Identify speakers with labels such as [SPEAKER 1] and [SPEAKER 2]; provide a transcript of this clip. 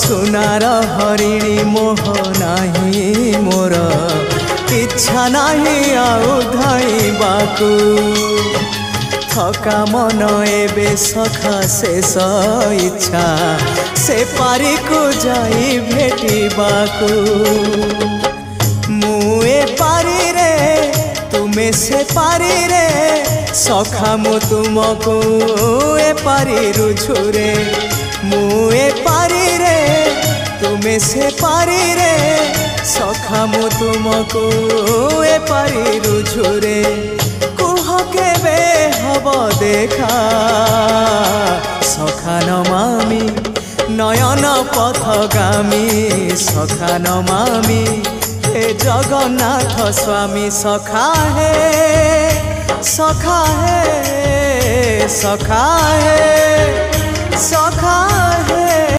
[SPEAKER 1] सुनार हरिणी मोह नाही मोर इच्छा नहीं आउ धाइबाकू थका मन एबे सखा शेष इच्छा से पारी को जाई भेटिबाकू मुए पारी रे तुमे से पारी रे सखा मु तुमको ए पारी रुझुरे मुए पारी रे तुमे से पारी रे सखा मु तुमको ए पारी रुझुरे कुह केबे हब देखा सखा नमामि नयन पथगामी सखा नमामि हे जगन्नाथ स्वामी सखा है सखा है सखा है सखा है।